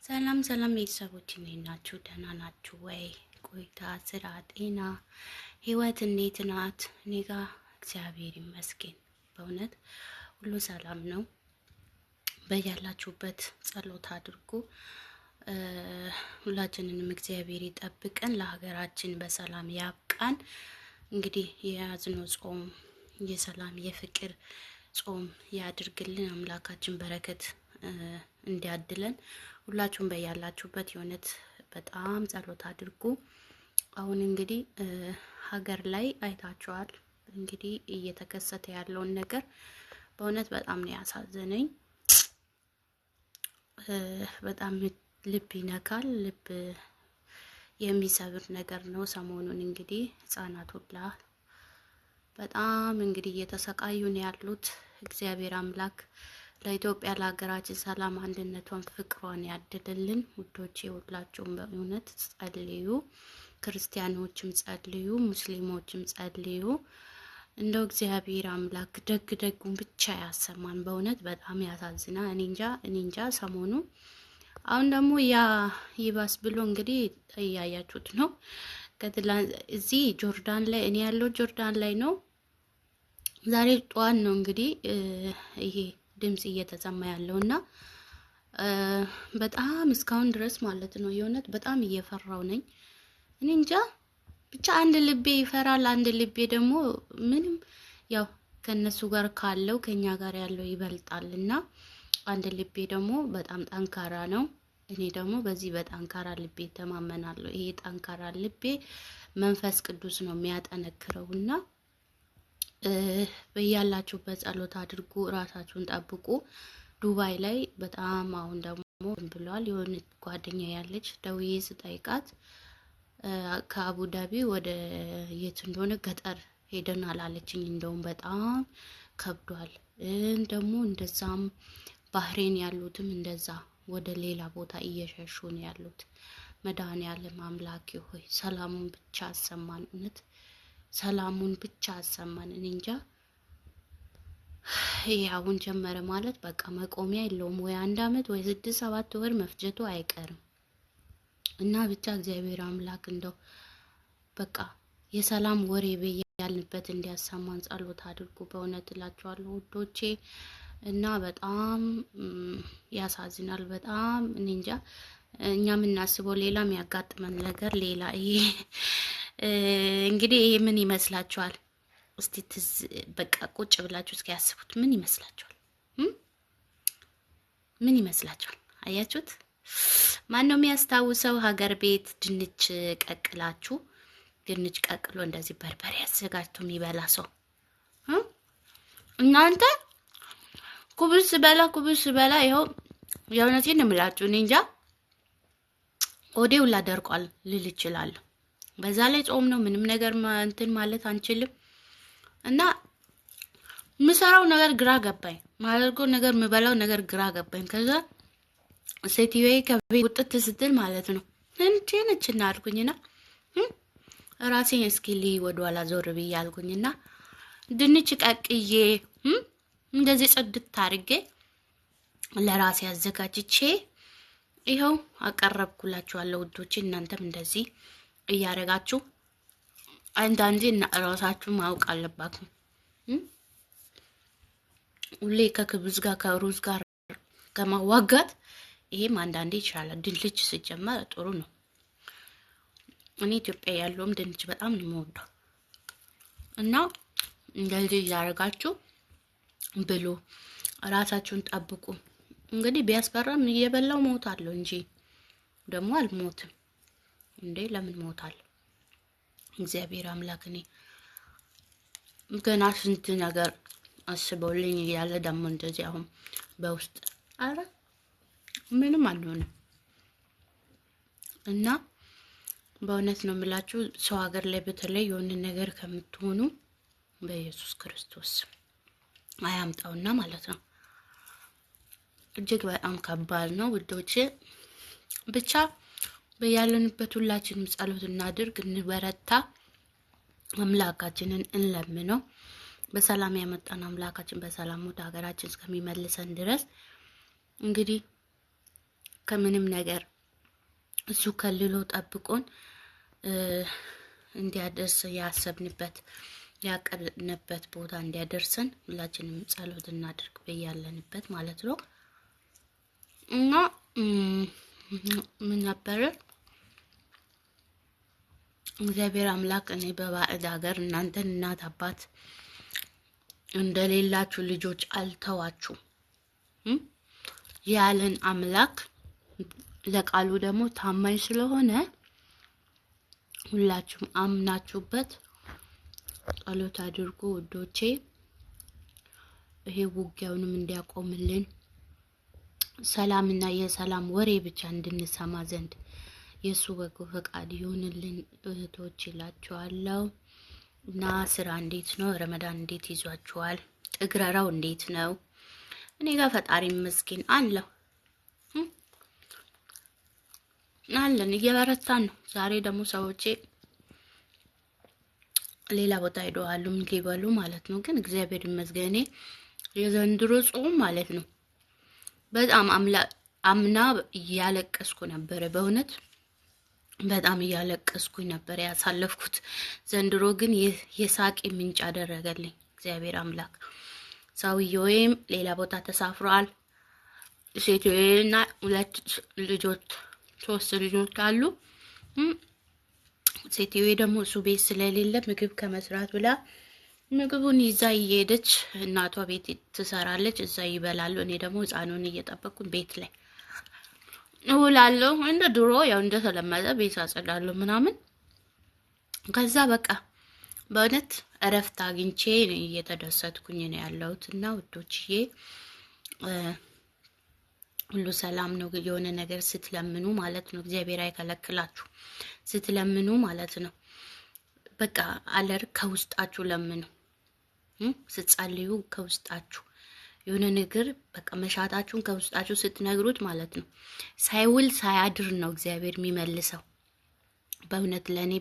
ሰላም ሰላም ቤተሰቦች እንዴት ናችሁ? ደህና ናችሁ ወይ? ቆይታ፣ ስራ፣ ጤና፣ ህይወት እንዴት ናት? እኔ ጋር እግዚአብሔር ይመስገን በእውነት ሁሉ ሰላም ነው። በያላችሁበት ጸሎት አድርጉ። ሁላችንንም እግዚአብሔር ይጠብቀን፣ ለሀገራችን በሰላም ያብቃን። እንግዲህ የያዝነው ጾም የሰላም የፍቅር ጾም ያድርግልን። አምላካችን በረከት እንዲያድለን ሁላችሁም በያላችሁበት የእውነት በጣም ጸሎት አድርጉ። አሁን እንግዲህ ሀገር ላይ አይታችኋል እንግዲህ እየተከሰተ ያለውን ነገር በእውነት በጣም ነው ያሳዘነኝ። በጣም ልብ ይነካል፣ ልብ የሚሰብር ነገር ነው። ሰሞኑን እንግዲህ ህጻናት ሁላ በጣም እንግዲህ እየተሰቃዩ ነው ያሉት። እግዚአብሔር አምላክ ለኢትዮጵያ ለሀገራችን ሰላም አንድነቷን ፍቅሯን ያድልልን። ውዶቼ ሁላችሁም በእውነት ጸልዩ፣ ክርስቲያኖችም ጸልዩ፣ ሙስሊሞችም ጸልዩ። እንደው እግዚአብሔር አምላክ ደግ ደጉን ብቻ ያሰማን። በእውነት በጣም ያሳዝናል። እኔ እንጃ ሰሞኑ አሁን ደግሞ ያ ይባስ ብሎ እንግዲህ እያያችሁት ነው። እዚህ ጆርዳን ላይ እኔ ያለው ጆርዳን ላይ ነው። ዛሬ ጠዋት ነው እንግዲህ ይሄ ድምጽ እየተሰማ ያለውና በጣም እስካሁን ድረስ ማለት ነው የእውነት በጣም እየፈራው ነኝ። እኔ እንጃ ብቻ አንድ ልቤ ይፈራል፣ አንድ ልቤ ደግሞ ምንም ያው ከነሱ ጋር ካለው ከኛ ጋር ያለው ይበልጣልና አንድ ልቤ ደግሞ በጣም ጠንካራ ነው። እኔ ደግሞ በዚህ በጠንካራ ልቤ ተማመናለሁ። ይሄ ጠንካራ ልቤ መንፈስ ቅዱስ ነው የሚያጠነክረውና በያላችሁበት ጸሎት አድርጉ፣ ራሳችሁን ጠብቁ። ዱባይ ላይ በጣም አሁን ደግሞ ብሏል። የሆነ ጓደኛ ያለች ደውዬ ስጠይቃት ከአቡዳቢ ወደ የት እንደሆነ ገጠር ሄደናል አለችኝ። እንደውም በጣም ከብዷል። ደግሞ እንደዛም ባህሬን ያሉትም እንደዛ ወደ ሌላ ቦታ እየሸሹ ነው ያሉት። መድኃኔዓለም አምላኬ ሆይ ሰላሙን ብቻ አሰማን፣ እውነት ሰላሙን ብቻ አሰማን። እኔ እንጃ ይሄ አሁን ጀመረ ማለት በቃ መቆሚያ የለውም። ወይ 1 አመት ወይ 6-7 ወር መፍጀቱ አይቀርም እና ብቻ እግዚአብሔር አምላክ እንደው በቃ የሰላም ወሬ በያልንበት እንዲያሰማን ጸሎት አድርጉ። በእውነት እላችኋለሁ ውዶቼ እና በጣም ያሳዝናል። በጣም እኔ እንጃ እኛ የምናስበው ሌላ የሚያጋጥመን ነገር ሌላ። ይሄ እንግዲህ ይሄ ምን ይመስላችኋል? እስቲ በቃ ቁጭ ብላችሁ እስኪ ያስቡት። ምን ይመስላችኋል? ምን ይመስላችኋል? አያችሁት? ማን ነው የሚያስታውሰው? ሀገር ቤት ድንች ቀቅላችሁ ድንች ቀቅሎ እንደዚህ በርበሬ አዘጋጅቶ የሚበላ ሰው እናንተ ኩብስ በላ ይኸው የእውነቴን ነው የምላችሁ። እኔ እንጃ ሆዴ ሁላ ደርቋል ልል እችላለሁ። በዛ ላይ ጾም ነው፣ ምንም ነገር እንትን ማለት አንችልም እና ምሰራው ነገር ግራ ገባኝ፣ ማደርገው ነገር ምበላው ነገር ግራ ገባኝ። ከዛ ሴትዮዬ ከቤት ውጥት ስትል ማለት ነው እንዴ ነችና አልኩኝና ራሴን እስኪ ልይ ወደኋላ ዞር ብዬ አልኩኝና ድንች ቀቅዬ እንደዚህ ጽድት አድርጌ ለራሴ አዘጋጅቼ ይኸው አቀረብኩላችኋለሁ ውዶቼ። እናንተም እንደዚህ እያረጋችሁ አንዳንዴ እና ራሳችሁ ማወቅ አለባችሁ። ሁሌ ከክብዝ ጋር ከሩዝ ጋር ከማዋጋት ይሄም አንዳንዴ ይችላል። ድንች ሲጀመር ጥሩ ነው። እኔ ኢትዮጵያ ያለውም ድንች በጣም ነው የምወደው እና እንደዚህ እያረጋችሁ ብሉ፣ ራሳችሁን ጠብቁ። እንግዲህ ቢያስፈራም እየበላው ሞታለሁ እንጂ ደግሞ አልሞትም እንዴ! ለምን ሞታለሁ? እግዚአብሔር አምላክ እኔ ገና ስንት ነገር አስበውልኝ እያለ ደግሞ እንደዚህ አሁን በውስጥ አረ ምንም አልሆንም እና በእውነት ነው የምላችሁ ሰው ሀገር ላይ በተለይ የሆነ ነገር ከምትሆኑ በኢየሱስ ክርስቶስ አያምጣውና ማለት ነው። እጅግ በጣም ከባድ ነው ውዶቼ። ብቻ በያለንበት ሁላችንም ጸሎት እናድርግ፣ እንበረታ፣ አምላካችንን እንለምነው። በሰላም ያመጣን አምላካችን በሰላም ወደ ሀገራችን እስከሚመልሰን ድረስ እንግዲህ ከምንም ነገር እሱ ከልሎ ጠብቆን እንዲያደርስ ያሰብንበት ያቀድንበት ቦታ እንዲያደርሰን ሁላችንም ጸሎት እናድርግ በያለንበት ማለት ነው። እና ምን ነበር እግዚአብሔር አምላክ እኔ በባዕድ ሀገር እናንተን እናት አባት እንደሌላችሁ ልጆች አልተዋችሁ ያለን አምላክ ለቃሉ ደግሞ ታማኝ ስለሆነ ሁላችሁም አምናችሁበት ጸሎት አድርጉ ውዶቼ። ይሄ ውጊያውንም እንዲያቆምልን ሰላምና የሰላም ወሬ ብቻ እንድንሰማ ዘንድ የሱ በጎ ፈቃድ ይሁንልን እህቶች ይላችኋለሁ። እና ስራ እንዴት ነው? ረመዳን እንዴት ይዟችኋል? ጥግረራው እንዴት ነው? እኔ ጋር ፈጣሪ ይመስገን አለው አለን እየበረታን ነው። ዛሬ ደግሞ ሰዎቼ ሌላ ቦታ ሄደዋል ሊበሉ ማለት ነው። ግን እግዚአብሔር ይመስገን የዘንድሮ ጾም ማለት ነው በጣም አምና እያለቀስኩ ነበር። በእውነት በጣም እያለቀስኩኝ ነበር ያሳለፍኩት። ዘንድሮ ግን የሳቅ ምንጭ አደረገልኝ እግዚአብሔር አምላክ። ሰውዬውም ሌላ ቦታ ተሳፍሯል። ሴትዮና ሁለት ልጆች 3 ልጆች አሉ። ሴትዮዋ ደግሞ እሱ ቤት ስለሌለ ምግብ ከመስራት ብላ ምግቡን ይዛ እየሄደች እናቷ ቤት ትሰራለች፣ እዛ ይበላሉ። እኔ ደግሞ ህፃኑን እየጠበቅኩ ቤት ላይ እውላለሁ። እንደ ድሮ ያው እንደተለመደ ቤት አጸዳለሁ ምናምን። ከዛ በቃ በእውነት እረፍት አግኝቼ እየተደሰትኩኝ ነው ያለሁት። እና ውዶችዬ ሁሉ ሰላም ነው። የሆነ ነገር ስትለምኑ ማለት ነው እግዚአብሔር አይከለክላችሁ። ስትለምኑ ማለት ነው በቃ አለር ከውስጣችሁ ለምኑ። ስትጸልዩ ከውስጣችሁ የሆነ ነገር በቃ መሻታችሁን ከውስጣችሁ ስትነግሩት ማለት ነው ሳይውል ሳያድር ነው እግዚአብሔር የሚመልሰው። በእውነት ለኔ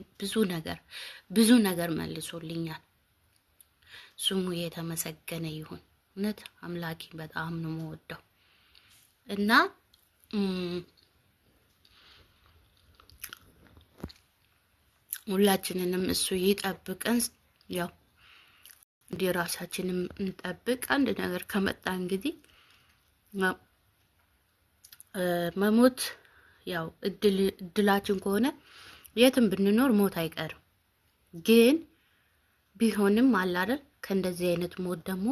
ብዙ ነገር መልሶልኛል። ስሙ የተመሰገነ ይሁን። እውነት አምላኬ በጣም ነው የምወደው። እና ሁላችንንም እሱ ይጠብቀን። ያው እንደ ራሳችንም እንጠብቅ። አንድ ነገር ከመጣ እንግዲህ መሞት ያው እድላችን ከሆነ የትም ብንኖር ሞት አይቀርም። ግን ቢሆንም አላደል ከእንደዚህ አይነት ሞት ደግሞ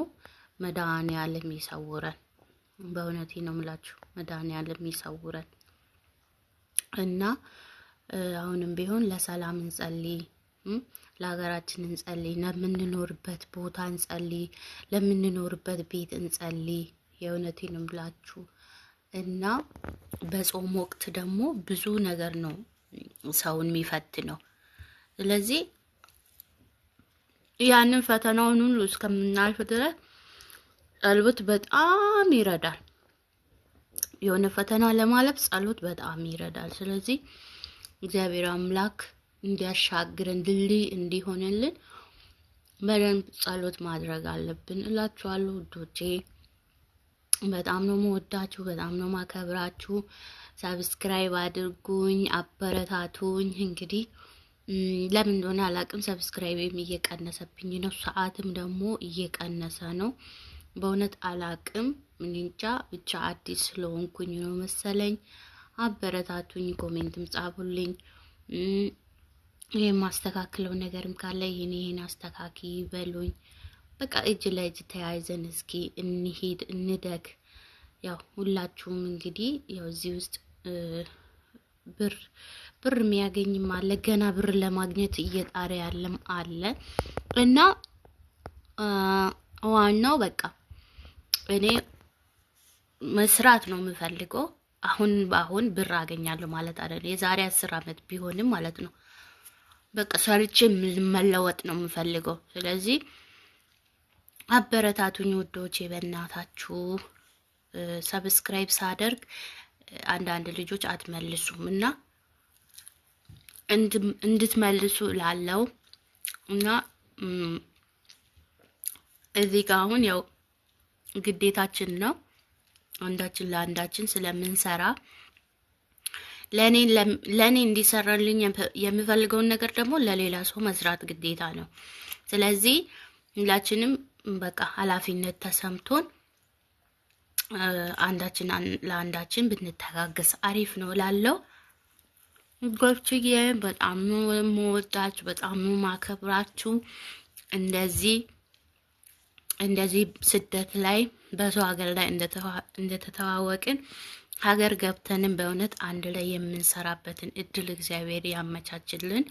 መድኃኒዓለም ይሰውረን። በእውነቴ ነው የምላችሁ መድኃኒዓለም ይሰውረን። እና አሁንም ቢሆን ለሰላም እንጸልይ፣ ለሀገራችን እንጸልይ፣ ለምንኖርበት ቦታ እንጸልይ፣ ለምንኖርበት ቤት እንጸልይ። የእውነቴ ነው የምላችሁ። እና በጾም ወቅት ደግሞ ብዙ ነገር ነው ሰውን የሚፈትነው። ስለዚህ ያንን ፈተናውን ሁሉ እስከምናልፍ ድረስ ጸሎት በጣም ይረዳል። የሆነ ፈተና ለማለፍ ጸሎት በጣም ይረዳል። ስለዚህ እግዚአብሔር አምላክ እንዲያሻግረን ድልድይ እንዲሆንልን በደንብ ጸሎት ማድረግ አለብን እላችኋለሁ ውዶቼ። በጣም ነው የምወዳችሁ፣ በጣም ነው ማከብራችሁ። ሰብስክራይብ አድርጉኝ፣ አበረታቱኝ። እንግዲህ ለምን እንደሆነ አላቅም ሰብስክራይብም እየቀነሰብኝ ነው፣ ሰዓትም ደግሞ እየቀነሰ ነው። በእውነት አላቅም እንጃ፣ ብቻ አዲስ ስለሆንኩኝ ነው መሰለኝ። አበረታቱኝ፣ ኮሜንትም ጻፉልኝ። የማስተካክለው ነገርም ካለ ይሄን አስተካኪ በሉኝ። በቃ እጅ ለእጅ ተያይዘን እስኪ እንሂድ እንደግ። ያው ሁላችሁም እንግዲህ ያው እዚህ ውስጥ ብር የሚያገኝም አለ፣ ገና ብር ለማግኘት እየጣረ ያለም አለ። እና ዋናው በቃ እኔ መስራት ነው የምፈልገው። አሁን ብር አገኛለሁ ማለት አይደለም። የዛሬ 10 አመት ቢሆንም ማለት ነው በቃ ሰርቼ መለወጥ ነው የምፈልገው። ስለዚህ አበረታቱኝ ውዶቼ በእናታችሁ። ሰብስክራይብ ሳደርግ አንዳንድ ልጆች አትመልሱም እና እንድትመልሱ ላለው እና እዚህ ጋር አሁን ያው ግዴታችን ነው አንዳችን ለአንዳችን ስለምንሰራ ለኔ እንዲሰራልኝ የምፈልገውን ነገር ደግሞ ለሌላ ሰው መስራት ግዴታ ነው። ስለዚህ ሁላችንም በቃ ኃላፊነት ተሰምቶን አንዳችን ለአንዳችን ብንተጋገስ አሪፍ ነው ላለው ጎብችዬ በጣም ነው የምወዳችሁ፣ በጣም ነው ማከብራችሁ። እንደዚህ ስደት ላይ በሰው ሀገር ላይ እንደተተዋወቅን ሀገር ገብተንም በእውነት አንድ ላይ የምንሰራበትን እድል እግዚአብሔር ያመቻችልን።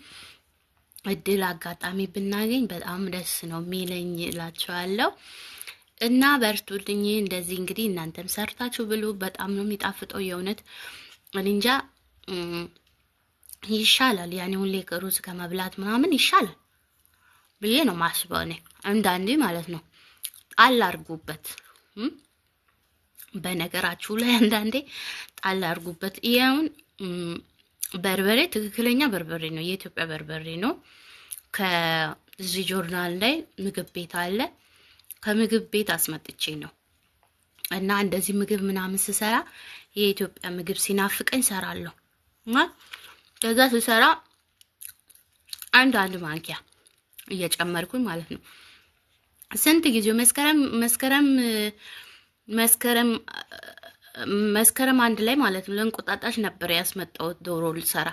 እድል አጋጣሚ ብናገኝ በጣም ደስ ነው የሚለኝ እላችኋለሁ። እና በርቱልኝ። እንደዚህ እንግዲህ እናንተም ሰርታችሁ ብሉ። በጣም ነው የሚጣፍጠው የእውነት እንጃ ይሻላል። ያኔ ሁሌ ሩዝ ከመብላት ምናምን ይሻላል ብዬ ነው ማስበው እኔ አንዳንዴ ማለት ነው። ጣል አድርጉበት በነገራችሁ ላይ አንዳንዴ ጣል አድርጉበት። ይሄውን በርበሬ ትክክለኛ በርበሬ ነው፣ የኢትዮጵያ በርበሬ ነው። ከዚህ ጆርናል ላይ ምግብ ቤት አለ፣ ከምግብ ቤት አስመጥቼ ነው። እና እንደዚህ ምግብ ምናምን ስሰራ የኢትዮጵያ ምግብ ሲናፍቀኝ ሰራለሁ። ከዛ ስሰራ አንድ ማንኪያ እየጨመርኩኝ ማለት ነው። ስንት ጊዜው መስከረም አንድ ላይ ማለት ነው ለእንቁጣጣሽ ነበር ያስመጣው ዶሮ ልሰራ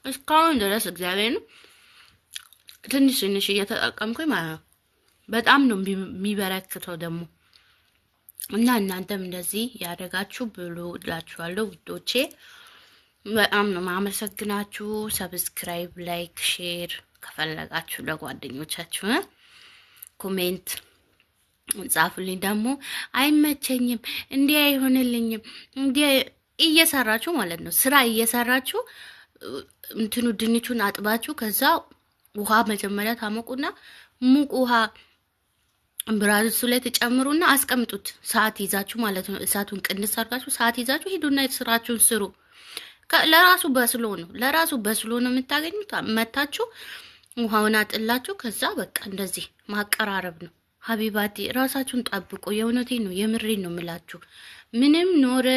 እስካሁን ድረስ እግዚአብሔር ነው ትንሽ እየተጠቀምኩኝ ማለት ነው። በጣም ነው የሚበረክተው ደግሞ። እና እናንተም እንደዚህ ያደረጋችሁ ብሉ እላችኋለሁ ውዶቼ። በጣም ነው ማመሰግናችሁ። ሰብስክራይብ፣ ላይክ፣ ሼር ከፈለጋችሁ ለጓደኞቻችሁ ኮሜንት ጻፉልኝ። ደግሞ አይመቸኝም እንዲህ አይሆንልኝም እንዲህ እየሰራችሁ ማለት ነው ስራ እየሰራችሁ እንትኑ ድንቹን አጥባችሁ ከዛ ውሃ መጀመሪያ ታሞቁና ሙቅ ውሃ ብራሱ ላይ ተጨምሩና አስቀምጡት። ሰዓት ይዛችሁ ማለት ነው። እሳቱን ቅንስ አድርጋችሁ ሰዓት ይዛችሁ ሂዱና ስራችሁን ስሩ። ለራሱ በስሎ ነው የምታገኙት። መታችሁ ውሃውን አጥላችሁ ከዛ በቃ እንደዚህ ማቀራረብ ነው። ሀቢባቲ ራሳችሁን ጠብቁ። የእውነቴን ነው የምሬን ነው የምላችሁ። ምንም ኖረ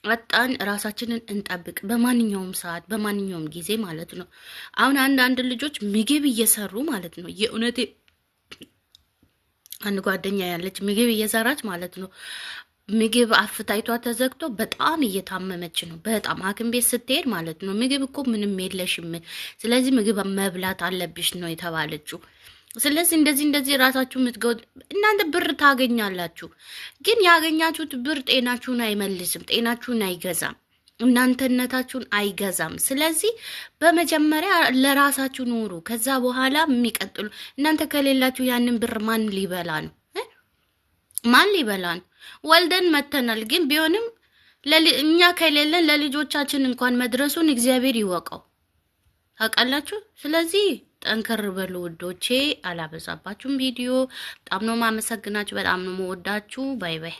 ወጣን ራሳችንን እንጠብቅ በማንኛውም ሰዓት በማንኛውም ጊዜ ማለት ነው። አሁን አንዳንድ ልጆች ምግብ እየሰሩ ማለት ነው የእውነቴ አንድ ጓደኛ ያለች ምግብ እየሰራች ማለት ነው። ምግብ አፍታይቷ ተዘግቶ በጣም እየታመመች ነው። በጣም ሐኪም ቤት ስትሄድ ማለት ነው ምግብ እኮ ምንም የለሽም፣ ስለዚህ ምግብ መብላት አለብሽ ነው የተባለችው። ስለዚህ እንደዚህ ራሳችሁ የምትገው እናንተ ብር ታገኛላችሁ፣ ግን ያገኛችሁት ብር ጤናችሁን አይመልስም፣ ጤናችሁን አይገዛም፣ እናንተነታችሁን አይገዛም። ስለዚህ በመጀመሪያ ለራሳችሁ ኑሩ። ከዛ በኋላ የሚቀጥሉ እናንተ ከሌላችሁ ያንን ብር ማን ሊበላ ነው? ማን ሊበላ ነው? ወልደን መተናል፣ ግን ቢሆንም እኛ ከሌለን ለልጆቻችን እንኳን መድረሱን እግዚአብሔር ይወቀው። ታውቃላችሁ። ስለዚህ ጠንከር በሉ ውዶቼ። አላበዛባችሁም ቪዲዮ። በጣም ነው ማመሰግናችሁ፣ በጣም ነው መወዳችሁ። ባይ ባይ።